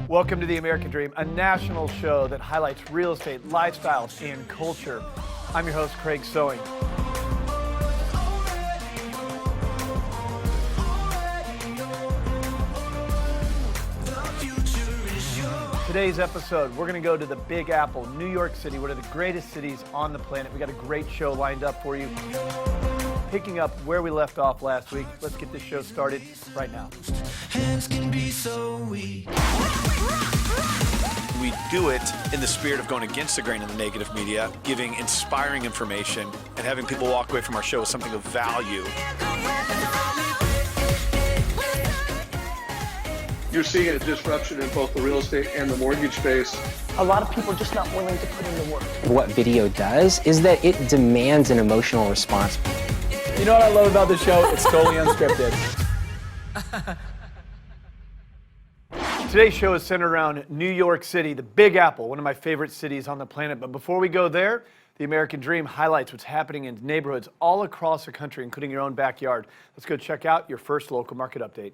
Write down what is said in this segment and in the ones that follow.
Welcome to The American Dream, a national show that highlights real estate, lifestyle, and culture. I'm your host, Craig Sewing. Today's episode, we're going to go to the Big Apple, New York City, one of the greatest cities on the planet. We got a great show lined up for you. Picking up where we left off last week, let's get this show started right now. Hands can be so weak. We do it in the spirit of going against the grain of the negative media, giving inspiring information, and having people walk away from our show with something of value. You're seeing a disruption in both the real estate and the mortgage space. A lot of people are just not willing to put in the work. What video does is that it demands an emotional response. You know what I love about the show? It's totally unscripted. Today's show is centered around New York City, the Big Apple, one of my favorite cities on the planet. But before we go there, The American Dream highlights what's happening in neighborhoods all across the country, including your own backyard. Let's go check out your first local market update.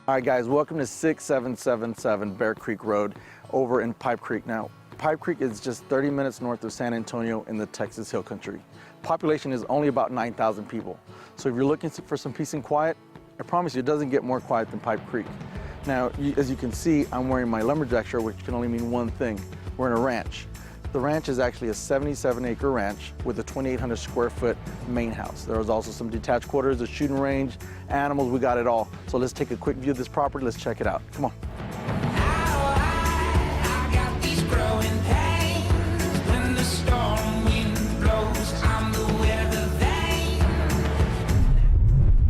All right, guys, welcome to 6777 Bear Creek Road over in Pipe Creek. Now, Pipe Creek is just 30 minutes north of San Antonio in the Texas Hill Country. Population is only about 9,000 people. So if you're looking for some peace and quiet, I promise you it doesn't get more quiet than Pipe Creek. Now, as you can see, I'm wearing my lumberjack shirt, which can only mean one thing. We're in a ranch. The ranch is actually a 77-acre ranch with a 2,800 square foot main house. There is also some detached quarters, a shooting range, animals, we got it all. So let's take a quick view of this property. Let's check it out. Come on.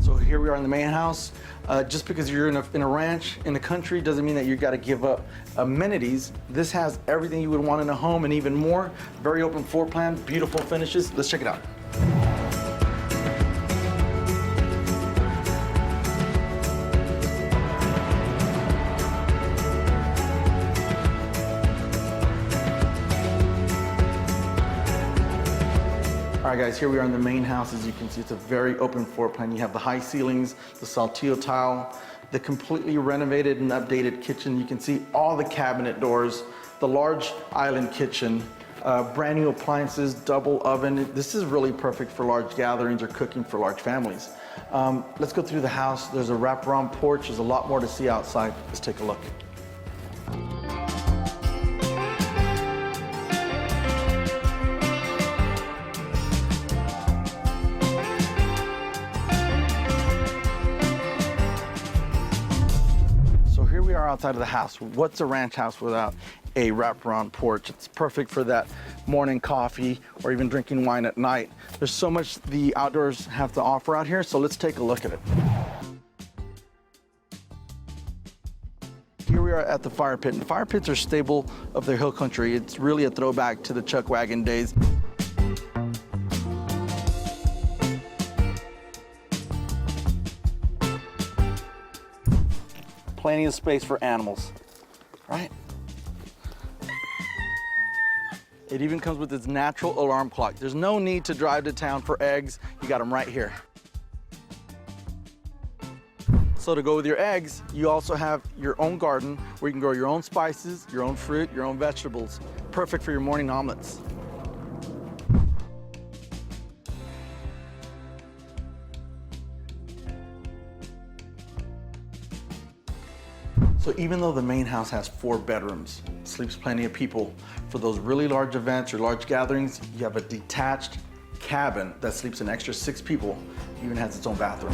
So here we are in the main house. Just because you're in a ranch in the country doesn't mean that you got to give up amenities. This has everything you would want in a home and even more. Very open floor plan, beautiful finishes. Let's check it out. All right, guys, here we are in the main house. As you can see, it's a very open floor plan. You have the high ceilings, the saltillo tile, the completely renovated and updated kitchen. You can see all the cabinet doors, the large island kitchen, brand new appliances, double oven. This is really perfect for large gatherings or cooking for large families. Let's go through the house. There's a wraparound porch. There's a lot more to see outside. Let's take a look. Outside of the house. What's a ranch house without a wraparound porch? It's perfect for that morning coffee or even drinking wine at night. There's so much the outdoors have to offer out here, so let's take a look at it. Here we are at the fire pit, and fire pits are staple of the hill country. It's really a throwback to the chuck wagon days. Plenty of space for animals, right? It even comes with its natural alarm clock. There's no need to drive to town for eggs. You got them right here. So to go with your eggs, you also have your own garden where you can grow your own spices, your own fruit, your own vegetables. Perfect for your morning omelets. So even though the main house has 4 bedrooms, sleeps plenty of people, for those really large events or large gatherings, you have a detached cabin that sleeps an extra 6 people, even has its own bathroom.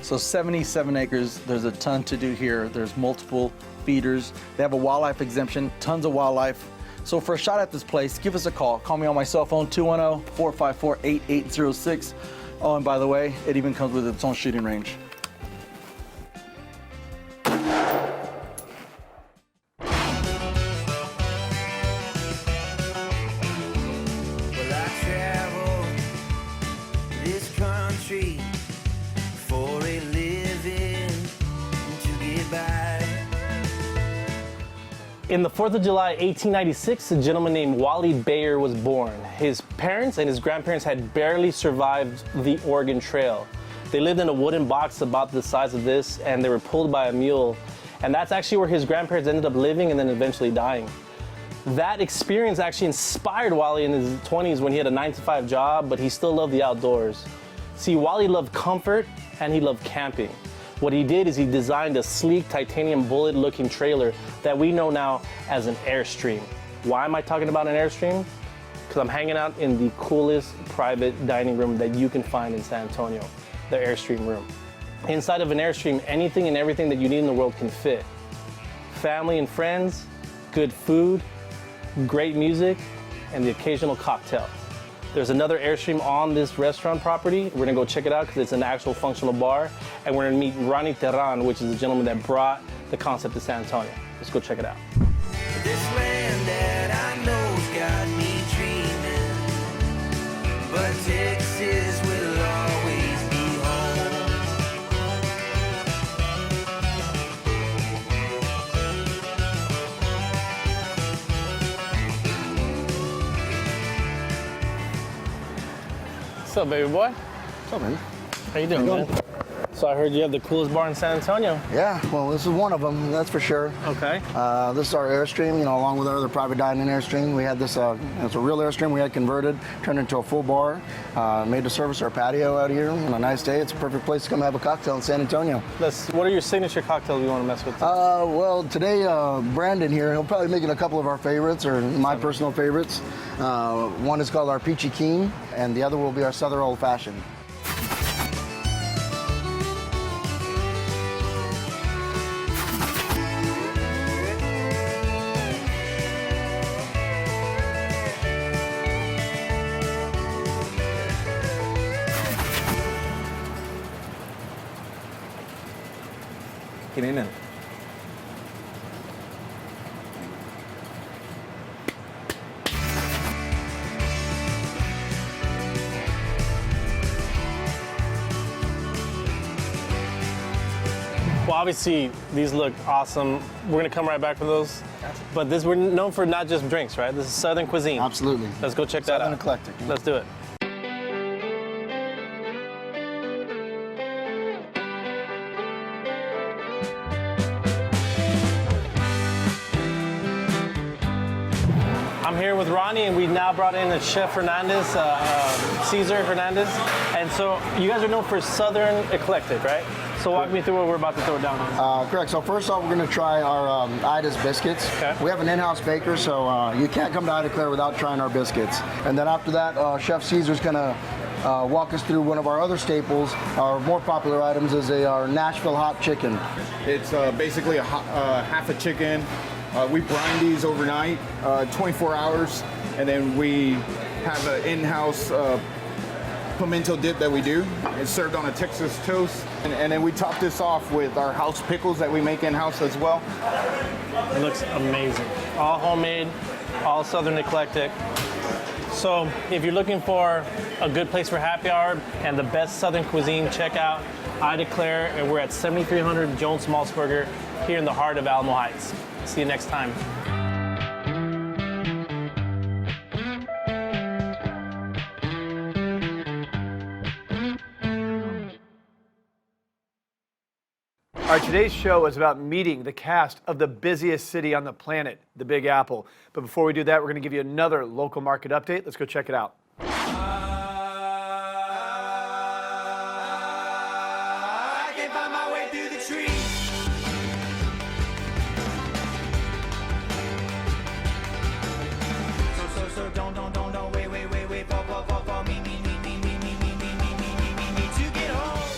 So 77 acres, there's a ton to do here. There's multiple feeders. They have a wildlife exemption, tons of wildlife. So for a shot at this place, give us a call. Call me on my cell phone, 210-454-8806. Oh, and by the way, it even comes with its own shooting range. In the 4th of July, 1896, a gentleman named Wally Bayer was born. His parents and his grandparents had barely survived the Oregon Trail. They lived in a wooden box about the size of this, and they were pulled by a mule. And that's actually where his grandparents ended up living and then eventually dying. That experience actually inspired Wally in his 20s when he had a 9-to-5 job, but he still loved the outdoors. See, Wally loved comfort and he loved camping. What he did is he designed a sleek titanium bullet-looking trailer that we know now as an Airstream. Why am I talking about an Airstream? Because I'm hanging out in the coolest private dining room that you can find in San Antonio, the Airstream room. Inside of an Airstream, anything and everything that you need in the world can fit. Family and friends, good food, great music, and the occasional cocktail. There's another Airstream on this restaurant property. We're gonna go check it out because it's an actual functional bar, and we're gonna meet Ronnie Terran, which is the gentleman that brought the concept to San Antonio. Let's go check it out. This land that I know's got me dreaming, but Texas will always be home. What's up, baby boy? What's up, man? How you doing, man? So I heard you have the coolest bar in San Antonio. Yeah, well, this is one of them, that's for sure. Okay. This is our Airstream, along with our other private dining Airstream. We had this, it's a real Airstream we had converted, turned into a full bar, made to service our patio out here. On a nice day, it's a perfect place to come have a cocktail in San Antonio. What are your signature cocktails you want to mess with? Well, today, Brandon here, he'll probably make it a couple of our favorites, or my personal favorites. One is called our Peachy Keen, and the other will be our Southern Old Fashioned. Kininen. Well, obviously, these look awesome. We're gonna come right back for those. But we're known for not just drinks, right? This is Southern cuisine. Absolutely. Let's go check that out. Southern eclectic. Yeah. Let's do it. I'm here with Ronnie, and we've now brought in Chef Hernandez, Cesar Hernandez. And so you guys are known for Southern eclectic, right? So walk me through what we're about to throw down on. Correct. So first off, we're going to try our Ida's biscuits. Okay. We have an in-house baker, so you can't come to Ida Claire without trying our biscuits. And then after that, Chef Caesar's going to walk us through one of our other staples. Our more popular items is our Nashville hot chicken. It's basically half a chicken. We brine these overnight, 24 hours, and then we have an in-house pimento dip that we do. It's served on a Texas toast, and then we top this off with our house pickles that we make in-house as well. It looks amazing. All homemade, all Southern eclectic. So if you're looking for a good place for happy hour and the best Southern cuisine, check out Ida Claire, and we're at 7300 Jones Maltzberger here in the heart of Alamo Heights. See you next time. All right, today's show is about meeting the cast of the busiest city on the planet, the Big Apple. But before we do that, we're going to give you another local market update. Let's go check it out. I can find my way through the trees. So don't wait, fall, me to get home.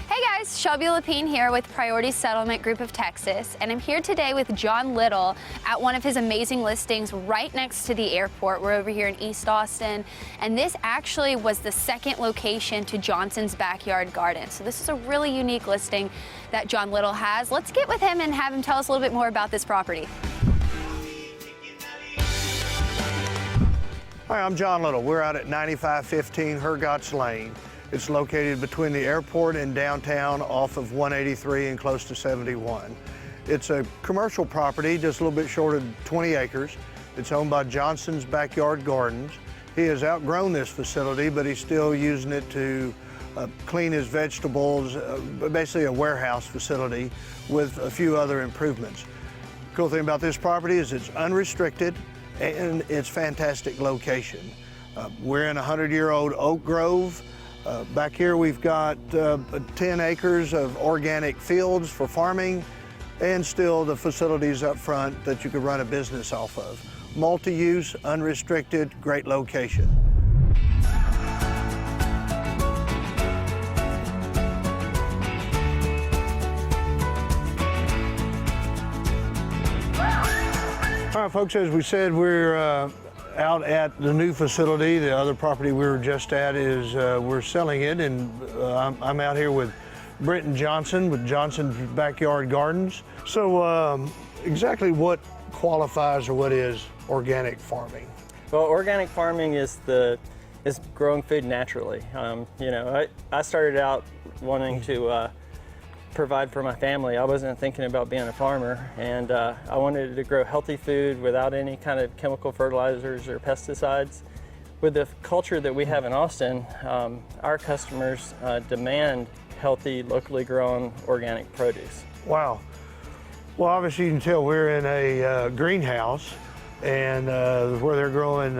Hey guys, Shelby Lapine here with Priority Settlement Group of Texas, and I'm here today with John Little at one of his amazing listings right next to the airport. We're over here in East Austin, and this actually was the second location to Johnson's Backyard Garden. So this is a really unique listing that John Little has. Let's get with him and have him tell us a little bit more about this property. Hi, I'm John Little. We're out at 9515 Hergotts Lane. It's located between the airport and downtown off of 183 and close to 71. It's a commercial property, just a little bit short of 20 acres. It's owned by Johnson's Backyard Gardens. He has outgrown this facility, but he's still using it to clean his vegetables, basically a warehouse facility with a few other improvements. Cool thing about this property is it's unrestricted and it's fantastic location. We're in a 100-year-old oak grove. Back here we've got 10 acres of organic fields for farming and still the facilities up front that you could run a business off of. Multi-use, unrestricted, great location. All right, folks, as we said, we're out at the new facility. The other property we were just at is we're selling it, and I'm out here with Brenton Johnson with Johnson's Backyard Gardens. So exactly what qualifies or what is organic farming? Well, organic farming is growing food naturally. You know, I started out wanting to provide for my family. I wasn't thinking about being a farmer, and I wanted to grow healthy food without any kind of chemical fertilizers or pesticides. With the culture that we have in Austin, our customers demand healthy, locally grown organic produce. Wow. Well, obviously you can tell we're in a greenhouse, and where they're growing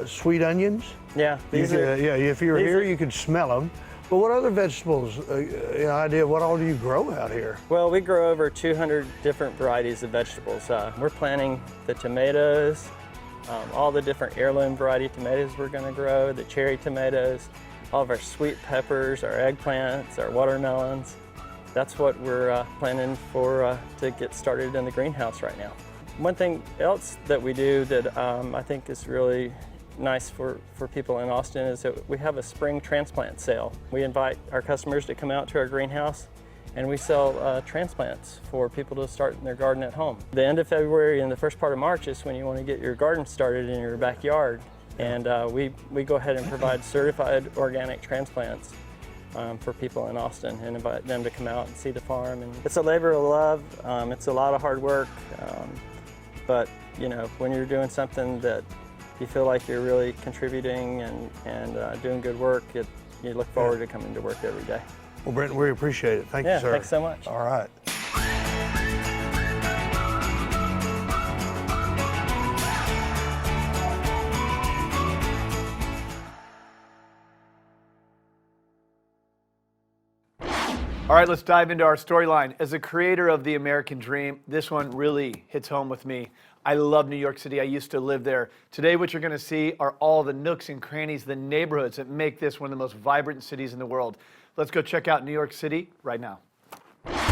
sweet onions. Yeah, if you were here, you could smell them. But what other vegetables, idea, what all do you grow out here? Well, we grow over 200 different varieties of vegetables. We're planting the tomatoes, all the different heirloom variety tomatoes we're going to grow, the cherry tomatoes, all of our sweet peppers, our eggplants, our watermelons. That's what we're planning for to get started in the greenhouse right now. One thing else that we do that I think is really nice for people in Austin is that we have a spring transplant sale. We invite our customers to come out to our greenhouse, and we sell transplants for people to start in their garden at home. The end of February and the first part of March is when you want to get your garden started in your backyard, and we go ahead and provide certified organic transplants for people in Austin and invite them to come out and see the farm. And it's a labor of love. It's a lot of hard work, but you know, when you're doing something that you feel like you're really contributing and doing good work, you look forward to coming to work every day. Well, Brenton, we appreciate it. Thank you, sir. Thanks so much. All right. All right, let's dive into our storyline. As a creator of the American Dream, this one really hits home with me. I love New York City. I used to live there. Today, what you're going to see are all the nooks and crannies, the neighborhoods that make this one of the most vibrant cities in the world. Let's go check out New York City right now. Ladies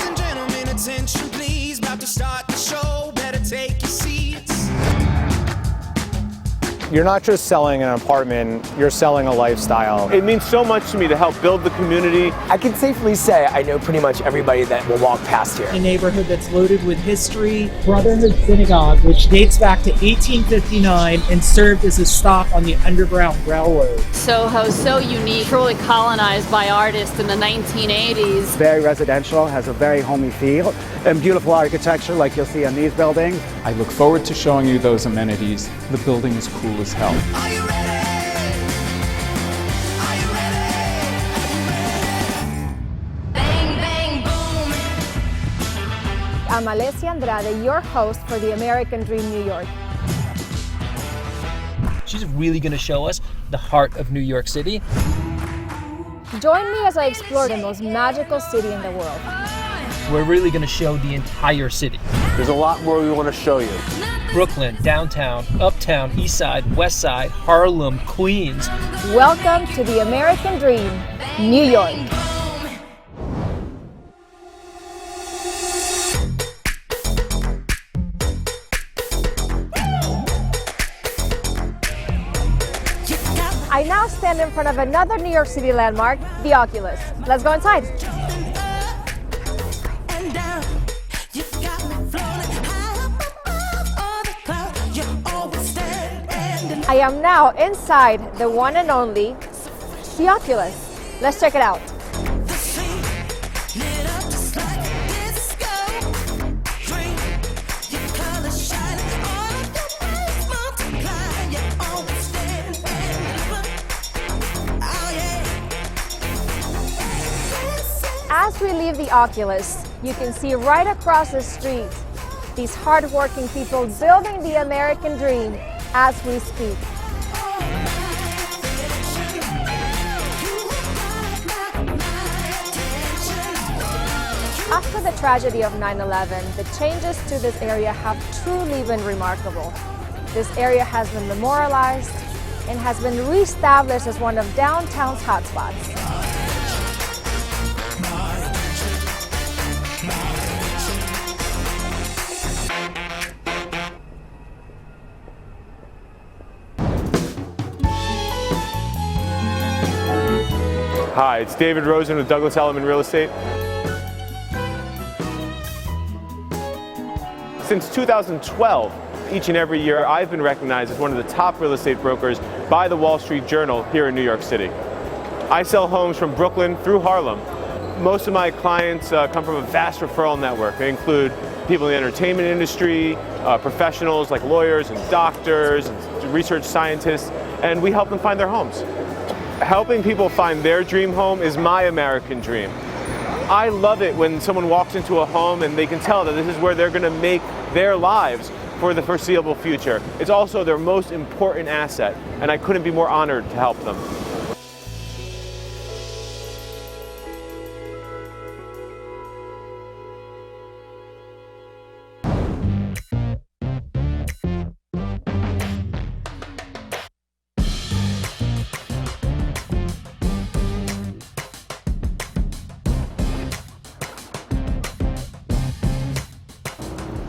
and gentlemen, attention please. About to start the show. Better take your seats. You're not just selling an apartment, you're selling a lifestyle. It means so much to me to help build the community. I can safely say I know pretty much everybody that will walk past here. A neighborhood that's loaded with history. Brotherhood Synagogue, which dates back to 1859 and served as a stop on the Underground Railroad. Soho, so unique, truly colonized by artists in the 1980s. Very residential, has a very homey feel, and beautiful architecture like you'll see on these buildings. I look forward to showing you those amenities. The building is cool as hell. Are you ready? Are you ready? Bang, bang, boom. I'm Alessia Andrade, your host for the American Dream New York. She's really going to show us the heart of New York City. Join me as I explore the most magical city in the world. We're really going to show the entire city. There's a lot more we want to show you. Brooklyn, downtown, uptown, east side, west side, Harlem, Queens. Welcome to the American Dream, New York. I now stand in front of another New York City landmark, the Oculus. Let's go inside. I am now inside the one and only the Oculus. Let's check it out. As we leave the Oculus, you can see right across the street these hardworking people building the American dream as we speak. After the tragedy of 9/11, the changes to this area have truly been remarkable. This area has been memorialized and has been reestablished as one of downtown's hotspots. Hi, it's David Rosen with Douglas Elliman Real Estate. Since 2012, each and every year, I've been recognized as one of the top real estate brokers by the Wall Street Journal here in New York City. I sell homes from Brooklyn through Harlem. Most of my clients come from a vast referral network. They include people in the entertainment industry, professionals like lawyers and doctors, and research scientists, and we help them find their homes. Helping people find their dream home is my American dream. I love it when someone walks into a home and they can tell that this is where they're going to make their lives for the foreseeable future. It's also their most important asset, and I couldn't be more honored to help them.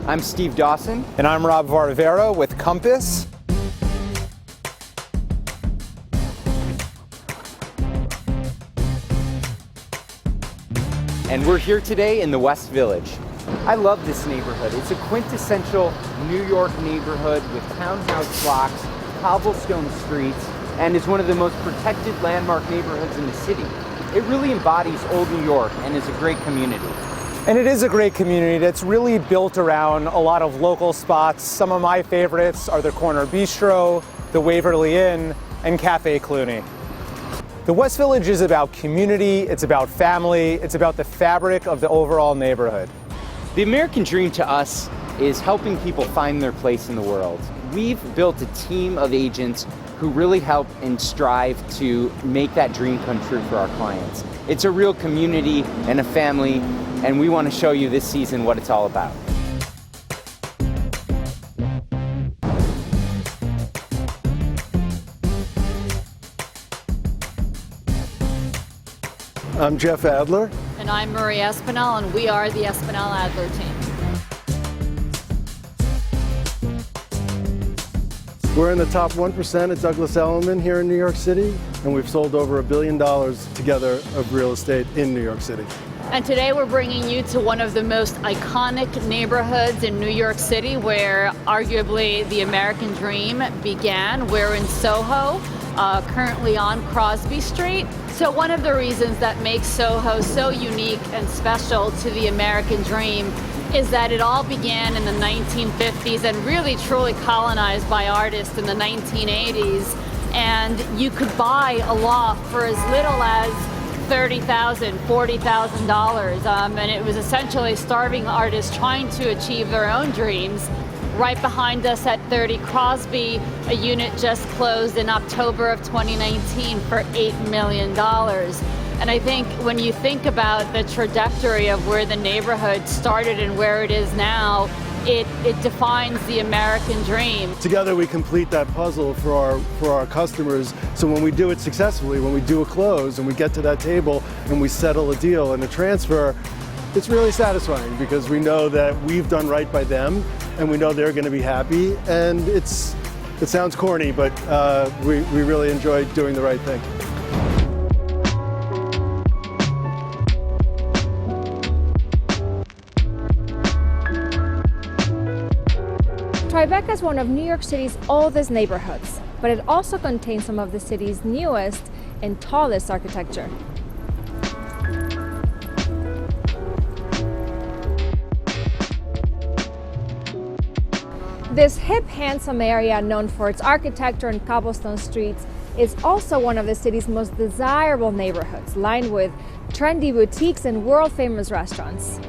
I'm Steve Dawson. And I'm Rob Varvero with Compass. And we're here today in the West Village. I love this neighborhood. It's a quintessential New York neighborhood with townhouse blocks, cobblestone streets, and is one of the most protected landmark neighborhoods in the city. It really embodies old New York and is a great community. And it is a great community that's really built around a lot of local spots. Some of my favorites are the Corner Bistro, the Waverly Inn, and Cafe Cluny. The West Village is about community, it's about family, it's about the fabric of the overall neighborhood. The American dream to us is helping people find their place in the world. We've built a team of agents who really help and strive to make that dream come true for our clients. It's a real community and a family, and we want to show you this season what it's all about. I'm Jeff Adler. And I'm Marie Espinal, and we are the Espinal Adler team. We're in the top 1% at Douglas Elliman here in New York City, and we've sold over $1 billion together of real estate in New York City. And today we're bringing you to one of the most iconic neighborhoods in New York City, where arguably the American dream began. We're in Soho, currently on Crosby Street. So one of the reasons that makes Soho so unique and special to the American dream is that it all began in the 1950s and really truly colonized by artists in the 1980s. And you could buy a loft for as little as $30,000, $40,000, and it was essentially starving artists trying to achieve their own dreams. Right behind us at 30 Crosby, a unit just closed in October of 2019 for $8 million. And I think when you think about the trajectory of where the neighborhood started and where it is now, it defines the American dream. Together we complete that puzzle for our customers, so when we do it successfully, when we do a close and we get to that table and we settle a deal and a transfer, it's really satisfying because we know that we've done right by them and we know they're going to be happy, and it sounds corny, but we really enjoy doing the right thing. Tribeca is one of New York City's oldest neighborhoods, but it also contains some of the city's newest and tallest architecture. This hip, handsome area known for its architecture and cobblestone streets is also one of the city's most desirable neighborhoods, lined with trendy boutiques and world-famous restaurants.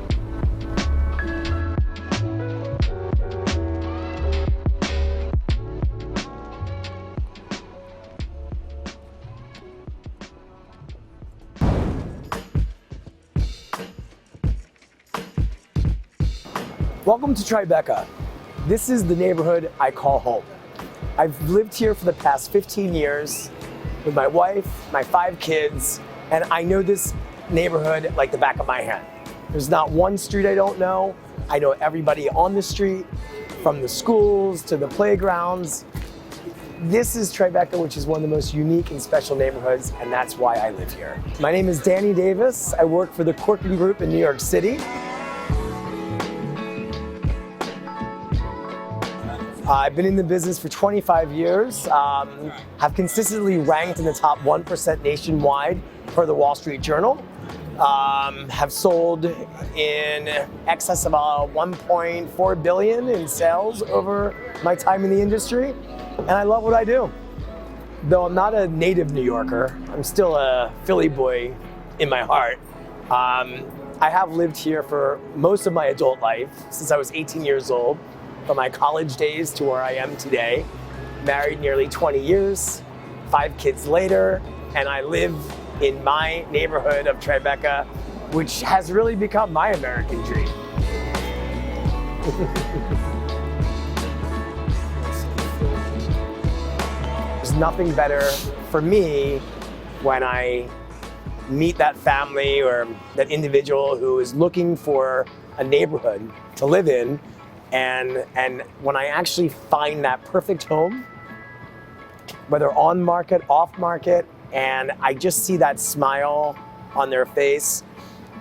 Welcome to Tribeca. This is the neighborhood I call home. I've lived here for the past 15 years with my wife, my 5 kids, and I know this neighborhood like the back of my hand. There's not one street I don't know. I know everybody on the street, from the schools to the playgrounds. This is Tribeca, which is one of the most unique and special neighborhoods, and that's why I live here. My name is Danny Davis. I work for the Cortez Group in New York City. I've been in the business for 25 years, have consistently ranked in the top 1% nationwide per the Wall Street Journal, have sold in excess of $1.4 billion in sales over my time in the industry, and I love what I do. Though I'm not a native New Yorker, I'm still a Philly boy in my heart. I have lived here for most of my adult life, since I was 18 years old. From my college days to where I am today. Married nearly 20 years, 5 kids later, and I live in my neighborhood of Tribeca, which has really become my American dream. There's nothing better for me when I meet that family or that individual who is looking for a neighborhood to live in. And when I actually find that perfect home, whether on market, off market, and I just see that smile on their face,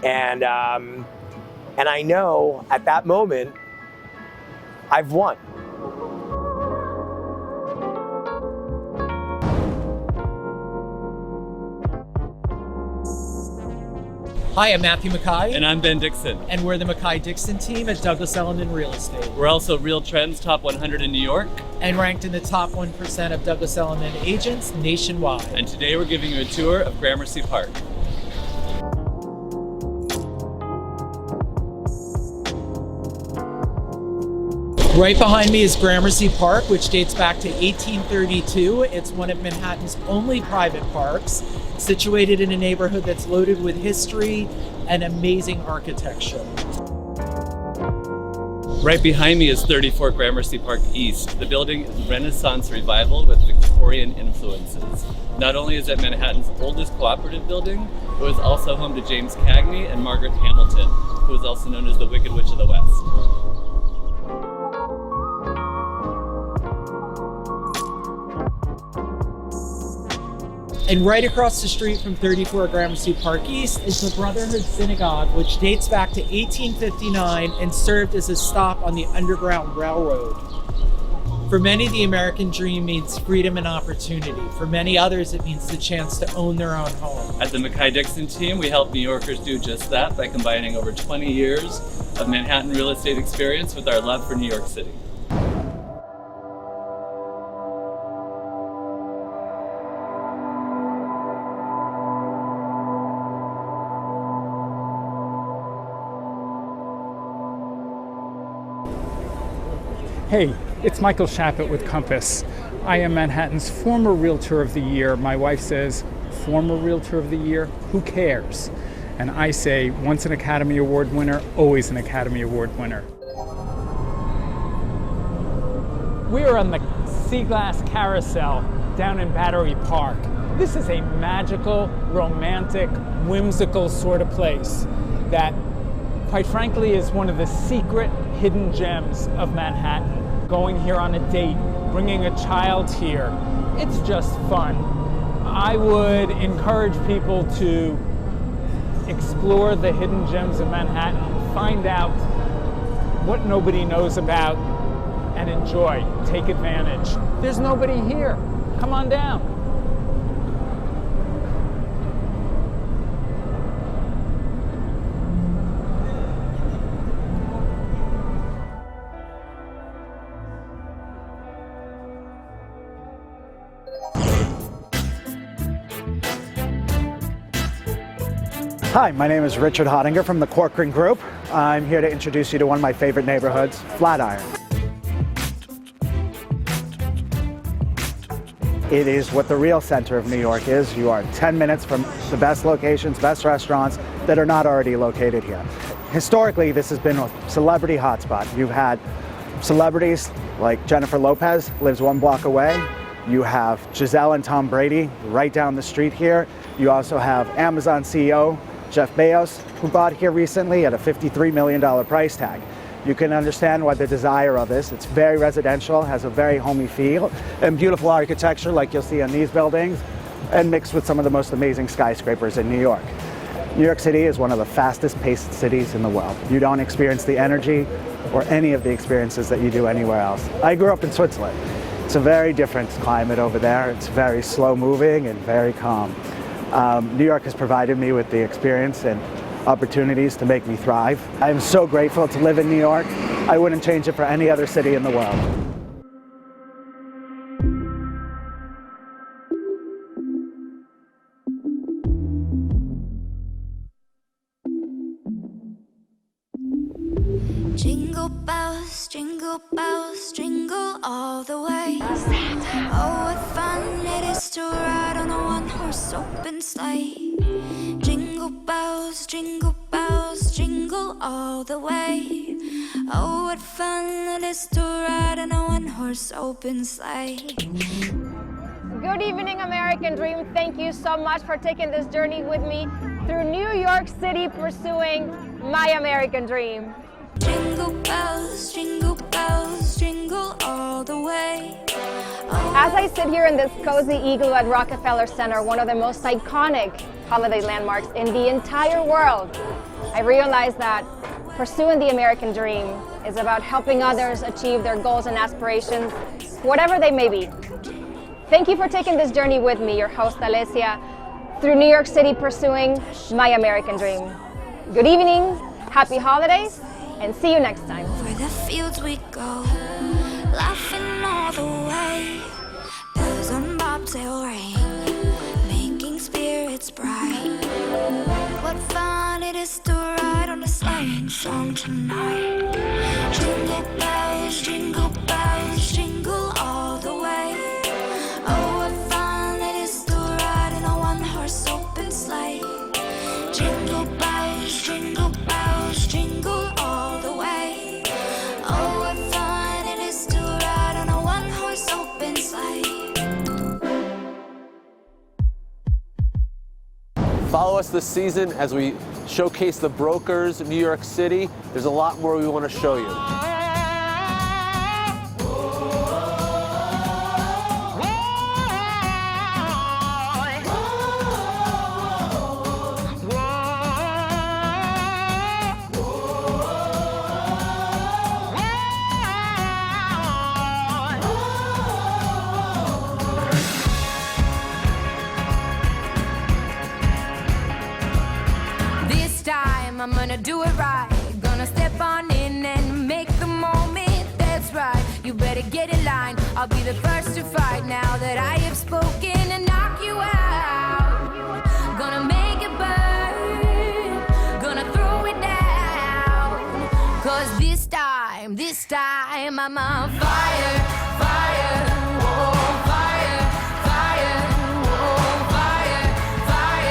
and I know at that moment, I've won. Hi, I'm Matthew Mackay. And I'm Ben Dixon. And we're the Mackay-Dixon team at Douglas Elliman Real Estate. We're also Real Trends Top 100 in New York. And ranked in the top 1% of Douglas Elliman agents nationwide. And today we're giving you a tour of Gramercy Park. Right behind me is Gramercy Park, which dates back to 1832. It's one of Manhattan's only private parks, situated in a neighborhood that's loaded with history and amazing architecture. Right behind me is 34 Gramercy Park East. The building is Renaissance revival with Victorian influences. Not only is it Manhattan's oldest cooperative building, it was also home to James Cagney and Margaret Hamilton, who is also known as the Wicked Witch of the West. And right across the street from 34 Gramercy Park East is the Brotherhood Synagogue, which dates back to 1859 and served as a stop on the Underground Railroad. For many, the American dream means freedom and opportunity. For many others, it means the chance to own their own home. At the Mackay-Dixon team, we help New Yorkers do just that by combining over 20 years of Manhattan real estate experience with our love for New York City. Hey, it's Michael Shappett with Compass. I am Manhattan's former Realtor of the Year. My wife says, former Realtor of the Year? Who cares? And I say, once an Academy Award winner, always an Academy Award winner. We are on the Sea Glass Carousel down in Battery Park. This is a magical, romantic, whimsical sort of place that, quite frankly, is one of the secret hidden gems of Manhattan. Going here on a date, bringing a child here, it's just fun. I would encourage people to explore the hidden gems of Manhattan, find out what nobody knows about, and enjoy, take advantage. There's nobody here. Come on down. Hi, my name is Richard Hottinger from the Corcoran Group. I'm here to introduce you to one of my favorite neighborhoods, Flatiron. It is what the real center of New York is. You are 10 minutes from the best locations, best restaurants that are not already located here. Historically, this has been a celebrity hotspot. You've had celebrities like Jennifer Lopez, lives 1 block away. You have Giselle and Tom Brady right down the street here. You also have Amazon CEO Jeff Bezos, who bought here recently at a $53 million price tag. You can understand why the desire of this. It's very residential, has a very homey feel, and beautiful architecture like you'll see on these buildings, and mixed with some of the most amazing skyscrapers in New York. New York City is one of the fastest paced cities in the world. You don't experience the energy or any of the experiences that you do anywhere else. I grew up in Switzerland. It's a very different climate over there. It's very slow moving and very calm. New York has provided me with the experience and opportunities to make me thrive. I'm so grateful to live in New York. I wouldn't change it for any other city in the world. Jingle bells, jingle all the way. Oh, what fun it is to ride on a one-horse open sleigh. Jingle bells, jingle all the way. Oh, what fun it is to ride on a one-horse open sleigh. Good evening, American Dream. Thank you so much for taking this journey with me through New York City, pursuing my American dream. Jingle bells, jingle all the way. As I sit here in this cozy igloo at Rockefeller Center, one of the most iconic holiday landmarks in the entire world, I realize that pursuing the American dream is about helping others achieve their goals and aspirations, whatever they may be. Thank you for taking this journey with me, your host Alessia, through New York City, pursuing my American dream. Good evening, happy holidays, and see you next time. Where the fields we go, laughing all the way. Bells on bobtail ring, making spirits bright. What fun it is to ride on a sleighing song tonight. Jingle bells, jingle all the way. Oh, what fun it is to ride in a one-horse open sleigh. Jingle bells, jingle all the way. Oh, what fun it is to ride on a one-horse open sleigh. Follow us this season as we showcase the brokers in New York City. There's a lot more we want to show you. I'm gonna do it right. Gonna step on in and make the moment. That's right. You better get in line. I'll be the first to fight now that I have spoken and knock you out. Gonna make it burn. Gonna throw it down. 'Cause this time I'm on fire, fire, oh, fire, fire, oh, fire, fire,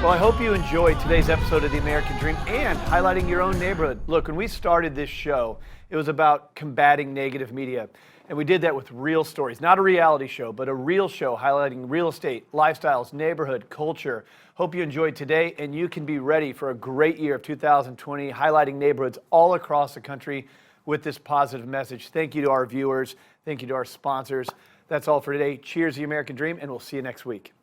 Well, I hope you enjoyed today's episode of The American Dream and highlighting your own neighborhood. Look, when we started this show, it was about combating negative media. And we did that with real stories, not a reality show, but a real show highlighting real estate, lifestyles, neighborhood, culture. Hope you enjoyed today, and you can be ready for a great year of 2020, highlighting neighborhoods all across the country with this positive message. Thank you to our viewers. Thank you to our sponsors. That's all for today. Cheers, The American Dream, and we'll see you next week.